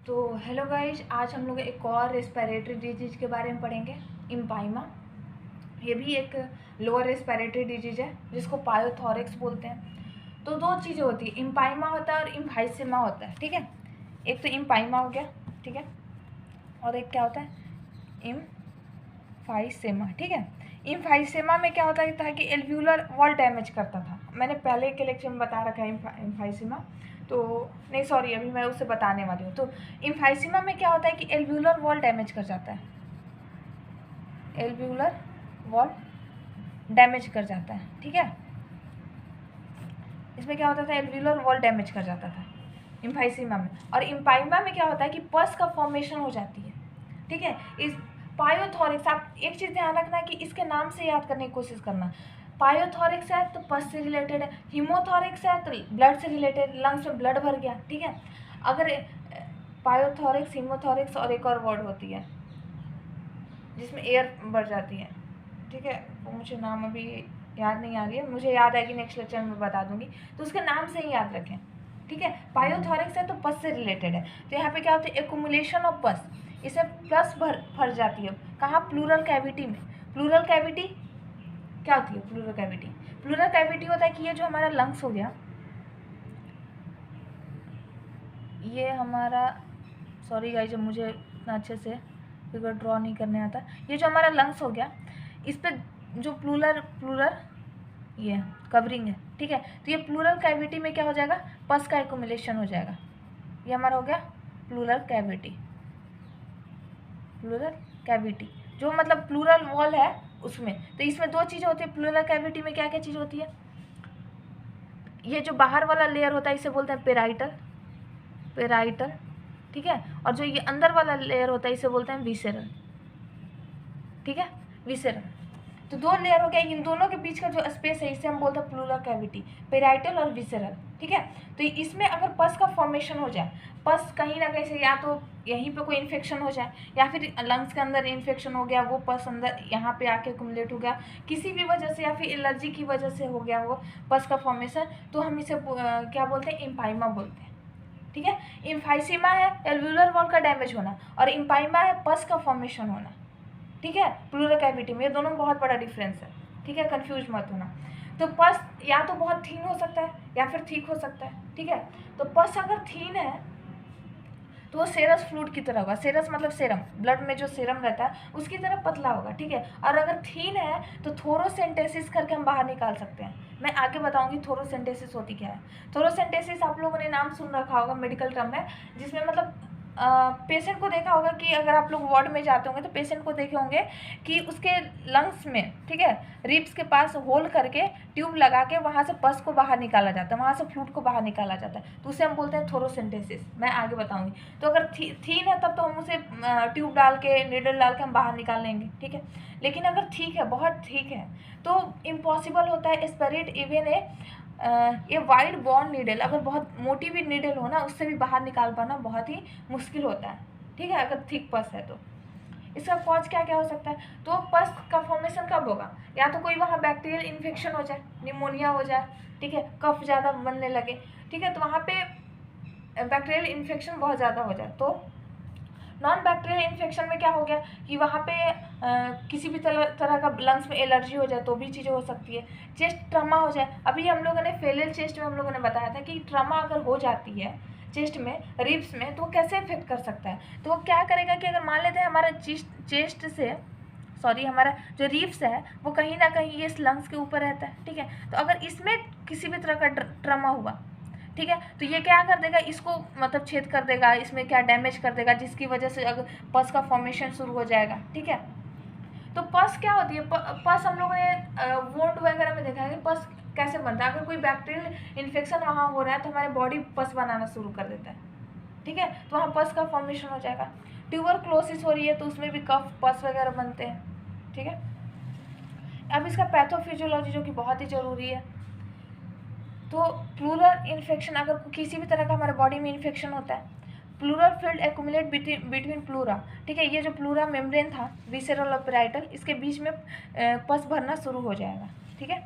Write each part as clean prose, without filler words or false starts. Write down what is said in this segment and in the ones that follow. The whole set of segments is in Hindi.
तो हेलो गाइज, आज हम लोग एक और रेस्पिरेटरी डिजीज़ के बारे में पढ़ेंगे, इम्पाइमा। ये भी एक लोअर रेस्पिरेटरी डिजीज़ है जिसको पायोथोरिक्स बोलते हैं। तो दो चीज़ें होती है, इम्पाइमा होता है और इम्फाइसीमा होता है। ठीक है, एक तो इम्पाइमा हो गया, ठीक है, और एक क्या होता है, इम्फाइसेमा। ठीक है, इम्फाइसेमा में क्या होता था कि एल्व्यूलर वॉल डैमेज करता था। मैंने पहले के लेक्चर में बता रखा है इम्फाइसीमा, तो नहीं सॉरी, अभी मैं उसे बताने वाली हूँ। तो इम्फाइसीमा में क्या होता है कि एल्व्यूलर वॉल डैमेज कर जाता है, एल्व्यूलर वॉल डैमेज कर जाता है। ठीक है, इसमें क्या होता था, एल्व्यूलर वॉल डैमेज कर जाता था इम्फाइसीमा में। और इम्पाइमा में क्या होता है कि पस का फॉर्मेशन हो जाती है। ठीक है, इस पायोथोरिक्स, आप एक चीज़ ध्यान रखना है कि इसके नाम से याद करने की कोशिश करना। पायोथोरिक्स है तो पस से रिलेटेड है, हीमोथोरिक्स है तो ब्लड से रिलेटेड, लंग्स में ब्लड भर गया। ठीक है, अगर पायोथोरिक्स, हीमोथोरिक्स और एक और वर्ड होती है जिसमें एयर बढ़ जाती है। ठीक है, वो मुझे नाम अभी याद नहीं आ रही है, मुझे याद आएगी नेक्स्ट लेक्चर में बता दूंगी, तो उसके नाम से ही याद रखें। ठीक है, पायोथोरिक्स है तो पस से रिलेटेड है। तो यहाँ पे क्या होता है, एक्यूमुलेशन ऑफ पस, इसे प्लस भर जाती है। कहाँ, प्लूरल कैविटी में। प्लूरल कैविटी क्या होती है, प्लूरल कैविटी, प्लूरल कैविटी होता है कि ये जो हमारा लंग्स हो गया, ये हमारा, सॉरी गाइस, मुझे इतना अच्छे से फिगर ड्रॉ नहीं करने आता। ये जो हमारा लंग्स हो गया, इस पर जो प्लूरल ये कवरिंग है। ठीक है, तो ये प्लूरल कैविटी में क्या हो जाएगा, पस का एक्यूमुलेशन हो जाएगा। ये हमारा हो गया प्लूरल कैविटी। प्लूरल कैविटी जो मतलब प्लूरल वॉल है उसमें। तो इसमें दो चीज़ें होती है प्लूरल कैविटी में, क्या क्या चीज़ होती है, ये जो बाहर वाला लेयर होता है इसे बोलते हैं पेराइटल, पेराइटल। ठीक है, और जो ये अंदर वाला लेयर होता है इसे बोलते हैं विसेरल। ठीक है, विसेरल। तो दो लेयर हो गया, इन दोनों के बीच का जो स्पेस है इसे हम बोलते हैं प्लूरल कैविटी, पेराइटल और विसेरल। ठीक है, तो इसमें अगर पस का फॉर्मेशन हो जाए, पस कहीं ना कहीं से, या तो यहीं पे कोई इन्फेक्शन हो जाए या फिर लंग्स के अंदर इन्फेक्शन हो गया, वो पस अंदर यहाँ पे आके एक्युमुलेट हो गया किसी भी वजह से, या फिर एलर्जी की वजह से हो गया वो पस का फॉर्मेशन, तो हम इसे क्या बोलते हैं, इम्पाइमा बोलते हैं। ठीक है, इम्फाइसीमा है एल्व्यूलर वॉल का डैमेज होना, और इम्पाइमा है पस का फॉर्मेशन होना। ठीक है, प्लूरल कैविटी में ये दोनों में बहुत बड़ा डिफरेंस है। ठीक है, कंफ्यूज मत होना। तो पस या तो बहुत थीन हो सकता है या फिर ठीक हो सकता है। ठीक है, तो पस अगर थीन है तो वो सेरस फ्लूइड की तरह होगा। सेरस मतलब सेरम, ब्लड में जो सेरम रहता है उसकी तरह पतला होगा। ठीक है, और अगर थीन है तो थोरोसेंटेसिस करके हम बाहर निकाल सकते हैं। मैं आगे बताऊंगी थोरोसेंटेसिस होती क्या है। थोरोसेंटेसिस आप लोगों ने नाम सुन रखा होगा मेडिकल टर्म में, जिसमें मतलब पेशेंट को देखा होगा कि अगर आप लोग वार्ड में जाते होंगे तो पेशेंट को देखे होंगे कि उसके लंग्स में, ठीक है, रिब्स के पास होल करके ट्यूब लगा के वहाँ से पस को बाहर निकाला जाता है, वहाँ से फ्लूइड को बाहर निकाला जाता है, तो उसे हम बोलते हैं थोरोसेंटेसिस। मैं आगे बताऊंगी। तो अगर थीन है तब तो हम उसे ट्यूब डाल के, नीडल डाल के हम बाहर निकाल लेंगे। ठीक है, लेकिन अगर ठीक है, बहुत ठीक है, तो इम्पॉसिबल होता है एस्पिरेट इवन ए ये वाइड बॉन्ड नीडल, अगर बहुत मोटी भी नीडल हो ना, उससे भी बाहर निकाल पाना बहुत ही मुश्किल होता है। ठीक है, अगर थिक पस है तो इसका कॉज क्या क्या हो सकता है। तो पस का फॉर्मेशन कब होगा, या तो कोई वहाँ बैक्टीरियल इन्फेक्शन हो जाए, निमोनिया हो जाए, ठीक है, कफ ज़्यादा बनने लगे, ठीक है, तो वहाँ पे बैक्टीरियल इन्फेक्शन बहुत ज़्यादा हो जाए। तो नॉन बैक्टीरियल इन्फेक्शन में क्या हो गया कि वहाँ पे किसी भी तरह का लंग्स में एलर्जी हो जाए तो भी चीज़ें हो सकती है। चेस्ट ट्रमा हो जाए, अभी हम लोगों ने फेलियल चेस्ट में हम लोगों ने बताया था कि ट्रमा अगर हो जाती है चेस्ट में, रिब्स में, तो वो कैसे इफेक्ट कर सकता है। तो वो क्या करेगा कि अगर मान लेते हैं हमारा चेस्ट से, सॉरी, हमारा जो रिब्स है वो कहीं ना कहीं ये लंग्स के ऊपर रहता है। ठीक है, तो अगर इसमें किसी भी तरह का ट्रमा हुआ, ठीक है, तो ये क्या कर देगा, इसको मतलब छेद कर देगा, इसमें क्या डैमेज कर देगा, जिसकी वजह से अगर पस का फॉर्मेशन शुरू हो जाएगा। ठीक है, तो पस क्या होती है, पस हम लोगों ने वोंड वगैरह में देखा है कि पस कैसे बनता है। अगर कोई बैक्टीरियल इन्फेक्शन वहाँ हो रहा है तो हमारे बॉडी पस बनाना शुरू कर देता है। ठीक है, तो वहाँ पस का फॉर्मेशन हो जाएगा। ट्यूबरक्लोसिस हो रही है तो उसमें भी कफ, पस वगैरह बनते हैं। ठीक है, अब इसका पैथोफिजियोलॉजी जो कि बहुत ही ज़रूरी है। तो प्लूरल इन्फेक्शन, अगर किसी भी तरह का हमारे बॉडी में इन्फेक्शन होता है, pleural fluid accumulate between pleura. ठीक है, ये जो प्लूरा मेम्ब्रेन था, विसेरल और पेराइटल, इसके बीच में पस भरना शुरू हो जाएगा। ठीक है,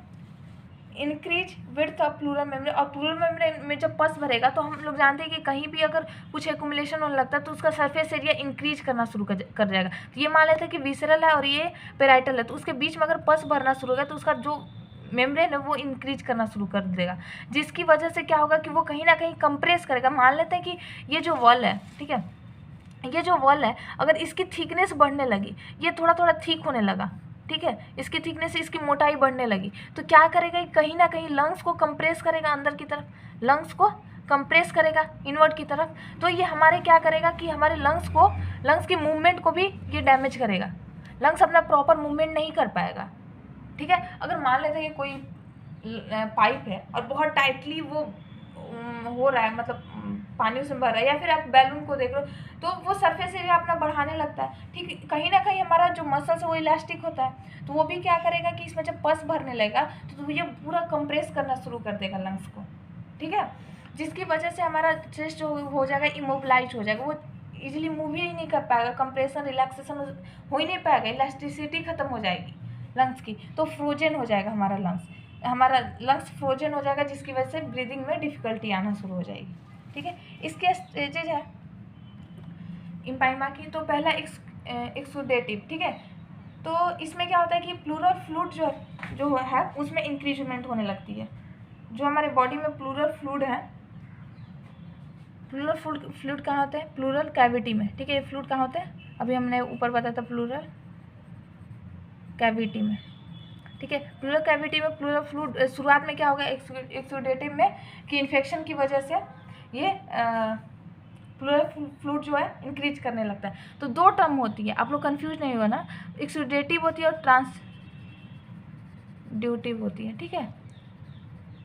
increase width of pleural membrane, और प्लूरल मेम्ब्रेन में जब पस भरेगा तो हम लोग जानते हैं कि कहीं भी अगर कुछ एक्यूमुलेशन होने लगता है तो उसका सरफेस एरिया इंक्रीज करना शुरू कर जाएगा। तो ये मान लेते हैं कि विसरल है और ये पेराइटल है, तो उसके बीच में अगर पस भरना शुरू होगा तो उसका जो मेम्ब्रेन है वो इंक्रीज करना शुरू कर देगा, जिसकी वजह से क्या होगा कि वो कहीं ना कहीं कंप्रेस करेगा। मान लेते हैं कि ये जो वॉल है, ठीक है, ये जो वॉल है अगर इसकी थिकनेस बढ़ने लगी, ये थोड़ा थोड़ा थिक होने लगा, ठीक है, इसकी थिकनेस, इसकी मोटाई बढ़ने लगी, तो क्या करेगा, कहीं ना कहीं लंग्स को कंप्रेस करेगा अंदर की तरफ, लंग्स को कंप्रेस करेगा इनवर्ट की तरफ। तो ये हमारे क्या करेगा कि हमारे लंग्स की मूवमेंट को भी ये डैमेज करेगा, लंग्स अपना प्रॉपर मूवमेंट नहीं कर पाएगा, ठीक है। अगर मान लेते हैं कि कोई पाइप है और बहुत टाइटली वो हो रहा है, मतलब पानी उसमें भर रहा है, या फिर आप बैलून को देख लो तो वो सरफेस एरिया अपना बढ़ाने लगता है, ठीक, कहीं ना कहीं हमारा जो मसल्स है वो इलास्टिक होता है, तो वो भी क्या करेगा कि इसमें जब पस भरने लगेगा तो ये पूरा कंप्रेस करना शुरू कर देगा लंग्स को, ठीक है, जिसकी वजह से हमारा चेस्ट जो हो जाएगा इमोबिलाइज हो जाएगा, वो इजीली मूव ही नहीं कर पाएगा, कंप्रेशन रिलैक्सेशन हो ही नहीं पाएगा, इलास्टिसिटी खत्म हो जाएगी लंग्स की, तो फ्रोजन हो जाएगा हमारा लंग्स फ्रोजन हो जाएगा, जिसकी वजह से ब्रीदिंग में डिफिकल्टी आना शुरू हो जाएगी, ठीक है। इसके स्टेजेज है इम्पाइमा की। तो पहला एक्सुडेटिव, ठीक है, तो इसमें क्या होता है कि प्लूरल फ्लूइड जो है उसमें इंक्रीजमेंट होने लगती है। जो हमारे बॉडी में प्लूरल फ्लूइड है, प्लूरल फ्लूइड कहाँ होते हैं, प्लूरल कैविटी में, ठीक है, ये फ्लूइड कहाँ होते हैं, अभी हमने ऊपर बताया था प्लूरल कैविटी में, ठीक है। प्लूरल कैविटी में प्लूरल फ्लूइड शुरुआत में क्या होगा एक्सुडेटिव में कि इन्फेक्शन की वजह से ये प्लूरल फ्लूइड जो है इंक्रीज करने लगता है। तो दो टर्म होती है, आप लोग कंफ्यूज नहीं हुआ ना, एक्सुडेटिव होती है और ट्रांसड्यूटिव होती है, ठीक है,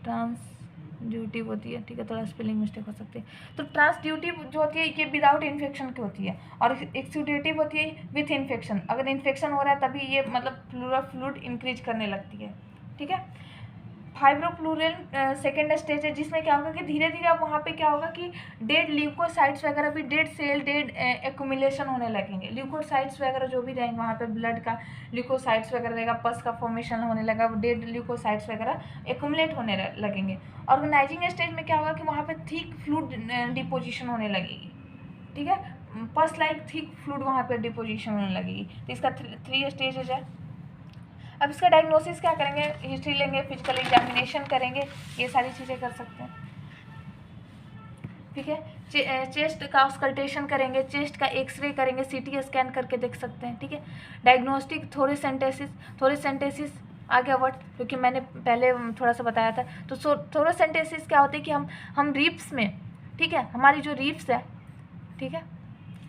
ट्रांसड्यूटिव होती है, ठीक है, थोड़ा स्पेलिंग मिस्टेक हो सकती है। तो ट्रांसड्यूटिव जो होती है ये विदाउट इन्फेक्शन की होती है, और एक्सुडेटिव होती है विथ इन्फेक्शन, अगर इन्फेक्शन हो रहा है तभी ये मतलब प्लूरल फ्लूइड इंक्रीज करने लगती है, ठीक है। फाइब्रोप्लूरल सेकेंड स्टेज है, जिसमें क्या होगा कि धीरे धीरे अब वहाँ पे क्या होगा कि डेड ल्यूकोसाइट्स वगैरह भी, डेड सेल, डेड एक्यूमुलेशन होने लगेंगे, ल्यूकोसाइट्स वगैरह जो भी रहेंगे वहाँ पे ब्लड का ल्यूकोसाइट्स वगैरह रहेगा, पस का फॉर्मेशन होने लगा, डेड ल्यूकोसाइट्स वगैरह एक्यूमुलेट होने लगेंगे। ऑर्गेनाइजिंग स्टेज में क्या होगा कि वहाँ पे थिक फ्लूइड डिपोजिशन होने लगेगी, ठीक है, पस लाइक थिक फ्लूइड वहाँ पे डिपोजिशन होने लगेगी। तो इसका 3 स्टेजेज है। अब इसका डायग्नोसिस क्या करेंगे, हिस्ट्री लेंगे, फिजिकल एग्जामिनेशन करेंगे, ये सारी चीज़ें कर सकते हैं, ठीक है। चेस्ट का ऑस्कल्टेशन करेंगे, चेस्ट का एक्सरे करेंगे, सीटी स्कैन करके देख सकते हैं, ठीक है। डायग्नोस्टिक थोरेसेंटेसिस आ गया वर्ड, क्योंकि मैंने पहले थोड़ा सा बताया था। तो थोरेसेंटेसिस क्या होता है कि हम रिब्स में, ठीक है, हमारी जो रिब्स है, ठीक है,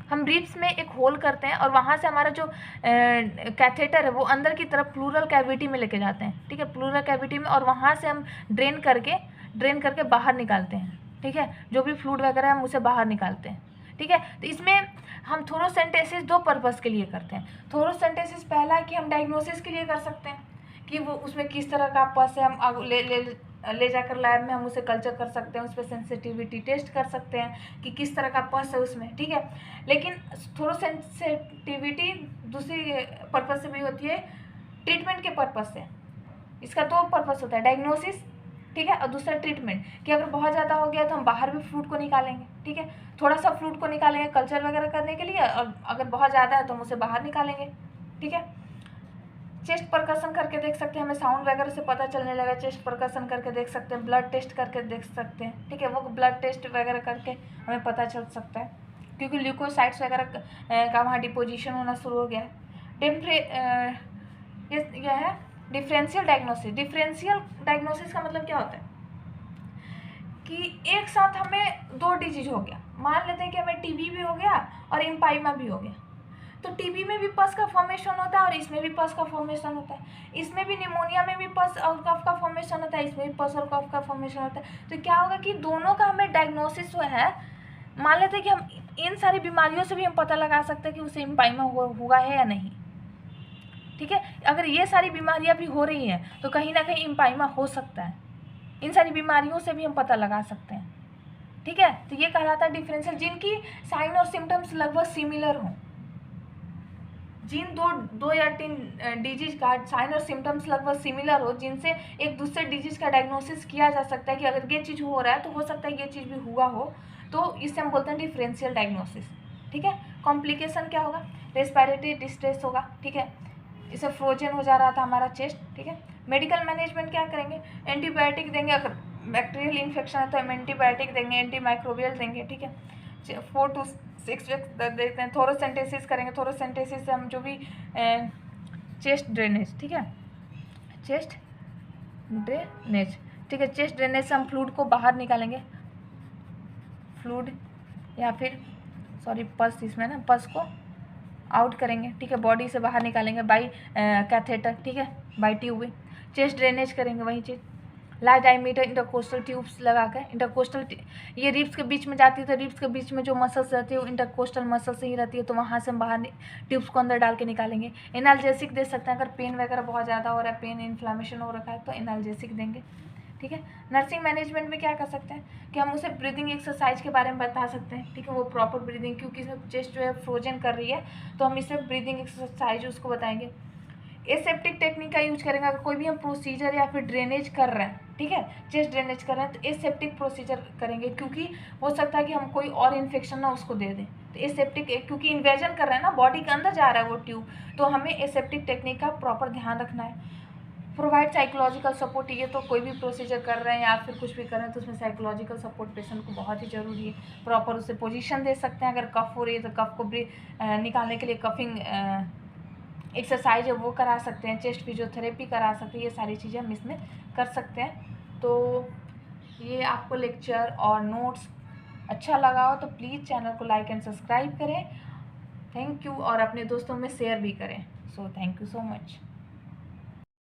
हम रिब्स में एक होल करते हैं और वहाँ से हमारा जो कैथेटर है वो अंदर की तरफ प्लूरल कैविटी में लेके जाते हैं, ठीक है, प्लूरल कैविटी में, और वहाँ से हम ड्रेन करके बाहर निकालते हैं, ठीक है, जो भी फ्लूइड वगैरह हम उसे बाहर निकालते हैं, ठीक है। तो इसमें हम थोरोसेंटेसिस 2 पर्पज़ के लिए करते हैं। थोरोसेंटेसिस पहला है कि हम डायग्नोसिस के लिए कर सकते हैं कि वो उसमें किस तरह का पस है, हम ले जाकर लैब में हम उसे कल्चर कर सकते हैं, उस पर सेंसिटिविटी टेस्ट कर सकते हैं कि किस तरह का पस है उसमें, ठीक है। लेकिन थोरोसेंसिटिविटी दूसरी पर्पज़ से भी होती है, ट्रीटमेंट के पर्पज़ से। इसका 2 पर्पज़ होता है, डायग्नोसिस, ठीक है, और दूसरा ट्रीटमेंट, कि अगर बहुत ज़्यादा हो गया तो हम बाहर भी फ्लूइड को निकालेंगे, ठीक है, थोड़ा सा फ्लूइड को निकालेंगे कल्चर वगैरह करने के लिए, और अगर बहुत ज़्यादा है तो हम उसे बाहर निकालेंगे, ठीक है। चेस्ट परकशन करके देख सकते हैं, हमें साउंड वगैरह से पता चलने लगा, चेस्ट परकशन करके देख सकते हैं, ब्लड टेस्ट करके देख सकते हैं, ठीक है, वो ब्लड टेस्ट वगैरह करके हमें पता चल सकता है, क्योंकि ल्यूकोसाइट्स वगैरह का वहाँ डिपोजिशन होना शुरू हो गया है। यह है डिफरेंशियल डायग्नोसिस। डिफरेंशियल डायग्नोसिस का मतलब क्या होता है कि एक साथ हमें 2 डिजीज हो गया, मान लेते हैं कि हमें टीबी भी हो गया और इम्पाइमा भी हो गया, तो टीबी में भी पस का फॉर्मेशन होता है और इसमें भी पस का फॉर्मेशन होता है, इसमें भी निमोनिया में भी पस और कफ का फॉर्मेशन होता है, इसमें भी पस और कफ का फॉर्मेशन होता है। तो क्या होगा कि दोनों का हमें डायग्नोसिस जो है, मान लेते हैं कि हम इन सारी बीमारियों से भी हम पता लगा सकते हैं कि उसे इम्पाइमा हुआ है या नहीं, ठीक है। अगर ये सारी बीमारियां भी हो रही हैं तो कहीं ना कहीं इम्पाइमा हो सकता है, इन सारी बीमारियों से भी हम पता लगा सकते हैं, ठीक है। तो ये कहलाता है डिफरेंशियल, जिनकी साइन और सिम्टम्स लगभग सिमिलर हों, जिन दो या 3 डिजीज का साइन और सिम्टम्स लगभग सिमिलर हो, जिनसे एक दूसरे डिजीज का डायग्नोसिस किया जा सकता है कि अगर ये चीज़ हो रहा है तो हो सकता है ये चीज़ भी हुआ हो, तो इससे हम बोलते हैं डिफरेंशियल डायग्नोसिस। ठीक है। कॉम्प्लिकेशन क्या होगा? रेस्पिरेटरी डिस्ट्रेस होगा। ठीक है, इसे फ्रोजन हो जा रहा था हमारा चेस्ट। ठीक है। मेडिकल मैनेजमेंट क्या करेंगे? एंटीबायोटिक देंगे, अगर बैक्टीरियल इन्फेक्शन है तो हम एंटीबायोटिक देंगे, एंटीमाइक्रोबियल देंगे। ठीक है। 4 to 6 वीक्स देते हैं। थोरोसेंटेसिस करेंगे, थोरोसेंटेसिस से हम जो भी चेस्ट ड्रेनेज, ठीक है, चेस्ट ड्रेनेज, ठीक है, चेस्ट ड्रेनेज से हम फ्लूइड को बाहर निकालेंगे, फ्लूइड या फिर पस, इसमें ना पस को आउट करेंगे। ठीक है, बॉडी से बाहर निकालेंगे बाई कैथेटर। ठीक है, बाई ट्यूब। चेस्ट ड्रेनेज करेंगे, वही चीज़ लार्ज डायमीटर इंटरकोस्टल ट्यूब्स लगा कर। इंटरकोस्टल ये रिब्स के बीच में जाती है, तो रिब्स के बीच में जो मसल्स रहती है वो इंटरकोस्टल मसल्स ही रहती है, तो वहाँ से हम बाहर ट्यूब्स को अंदर डाल के निकालेंगे। एनाल्जेसिक दे सकते हैं, अगर पेन वगैरह बहुत ज़्यादा हो रहा है, पेन इन्फ्लामेशन हो रखा है तो एनाल्जेसिक देंगे। ठीक है। नर्सिंग मैनेजमेंट में क्या कर सकते हैं कि हम उसे ब्रीदिंग एक्सरसाइज के बारे में बता सकते हैं। ठीक है, वो प्रॉपर ब्रीदिंग, क्योंकि इसमें चेस्ट जो है फ्रोजन कर रही है, तो हम इसे ब्रीदिंग एक्सरसाइज उसको बताएंगे। एसेप्टिक टेक्निक का यूज करेंगे, अगर कोई भी हम प्रोसीजर या फिर ड्रेनेज कर रहे हैं, ठीक है, चेस्ट ड्रेनेज कर रहे हैं, तो एसेप्टिक प्रोसीजर करेंगे, क्योंकि हो सकता है कि हम कोई और इन्फेक्शन ना उसको दे दें। तो एसेप्टिक, क्योंकि इन्वेजन कर रहे हैं ना, बॉडी के अंदर जा रहा है वो ट्यूब, तो हमें एसेप्टिक टेक्निक का प्रॉपर ध्यान रखना है। प्रोवाइड साइकोलॉजिकल सपोर्ट, ये तो कोई भी प्रोसीजर कर रहे हैं या फिर कुछ भी कर रहे हैं तो उसमें साइकोलॉजिकल सपोर्ट पेशेंट को बहुत ही ज़रूरी है। प्रॉपर उसे पोजीशन दे सकते हैं, अगर कफ हो रही है तो कफ को भी निकालने के लिए कफिंग एक्सरसाइज है वो करा सकते हैं, चेस्ट फिजियोथेरेपी करा सकते हैं, ये सारी चीज़ें हम इसमें कर सकते हैं। तो ये आपको लेक्चर और नोट्स अच्छा लगा हो तो प्लीज़ चैनल को लाइक एंड सब्सक्राइब करें। थैंक यू, और अपने दोस्तों में शेयर भी करें। So thank you so much.